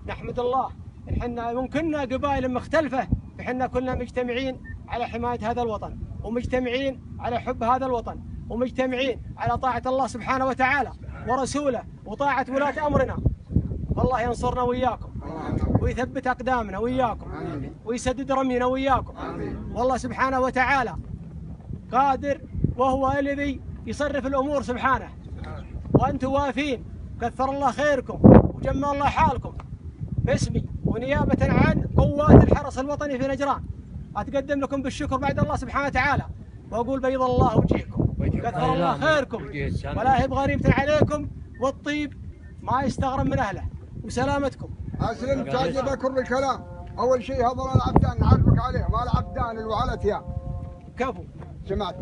نحمد الله إحنا ممكننا قبائل مختلفة، إحنا كلنا مجتمعين على حماية هذا الوطن، ومجتمعين على حب هذا الوطن، ومجتمعين على طاعة الله سبحانه وتعالى ورسوله وطاعة ولاة أمرنا. والله ينصرنا وياكم ويثبت أقدامنا وياكم ويسدد رمينا وياكم. والله سبحانه وتعالى قادر، وهو الذي يصرف الأمور سبحانه، وأنتم وافين. كثر الله خيركم وجمل الله حالكم. باسمي ونيابة عن قوات الحرس الوطني في نجران أتقدم لكم بالشكر بعد الله سبحانه وتعالى، وأقول بيض الله وجهكم، كثر الله خيركم، ولا هي بغريبة عليكم، والطيب ما يستغرب من أهله، وسلامتكم. أسلم تعجب كل الكلام. أول شيء هذا العبدان نعرفك عليه، ما العبدان الوعلت يا كفو. سمعت؟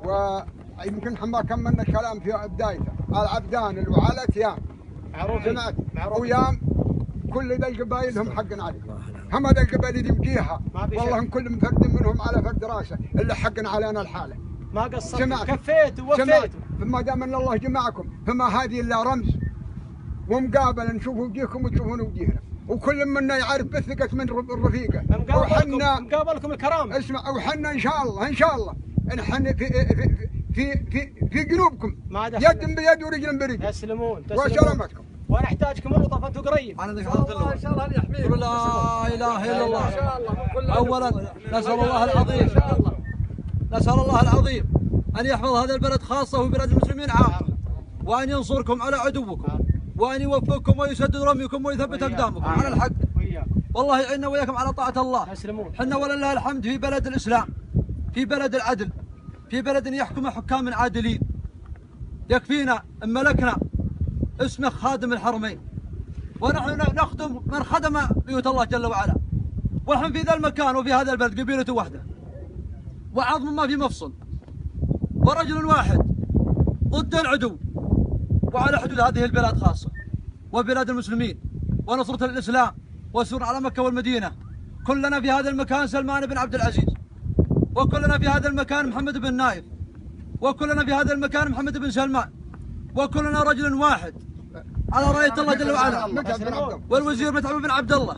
ويمكن ما كملنا الكلام في بدايته. العبدان الوعلت يا سمعت؟ ويام كل ذا القبائل هم حق عليه. هم هذا القبائل اللي بجيها والله هم كل فرد منهم على فرد راسه اللي حق علينا الحاله. ما قصرت، كفيت ووفيت. فما دام ان الله جمعكم فما هذه الا رمز ومقابله، نشوف وجيهكم وتشوفون وجيهنا، وكل منا يعرف بثقه من رفيقه. وحنا مقابلكم الكرامه. اسمع، وحنا ان شاء الله نحن في جنوبكم يد بيد ورجل برجل. تسلمون وسلامتكم. وانا احتاجكم الوطن، فانتم قريب. انا ذكرت له ان شاء الله يحميكم. لا اله الا الله. اولا نسال الله العظيم ان يحفظ هذا البلد خاصه وبلاد المسلمين عامه، وان ينصركم على عدوكم، وان يوفقكم ويسدد رميكم ويثبت اقدامكم على الحق. والله يعيننا وياكم على طاعه الله. حنا ولله الحمد في بلد الاسلام، في بلد العدل، في بلد يحكم حكام عادلين. يكفينا ان ملكنا اسمه خادم الحرمين، ونحن نخدم من خدم بيوت الله جل وعلا. ونحن في ذا المكان وفي هذا البلد قبيلة وحده وعظم ما في مفصل، ورجل واحد ضد العدو، وعلى حدود هذه البلاد خاصة وبلاد المسلمين ونصرة الإسلام والسور على مكة والمدينة. كلنا في هذا المكان سلمان بن عبد العزيز، وكلنا في هذا المكان محمد بن نايف، وكلنا في هذا المكان محمد بن سلمان، وكلنا رجل واحد على راية الله جل وعلا، والوزير متعب بن عبد الله،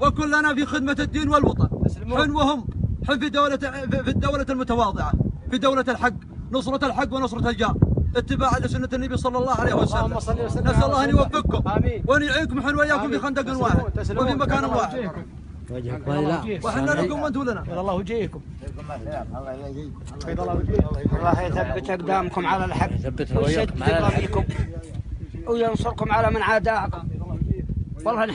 وكلنا في خدمة الدين والوطن. حن وهم حن في الدولة المتواضعة، في دولة الحق، نصرة الحق ونصرة الجار، اتباعا لسنة النبي صلى الله عليه وسلم. نسأل الله أن يوفقكم وأن يعينكم حن وإياكم في خندق واحد وفي مكان واحد. وحنا لكم وانتم لنا. بيض الله وجهكم. الله يثبت أقدامكم على الحق ويسدد رميكم وينصركم على من عاداكم. والله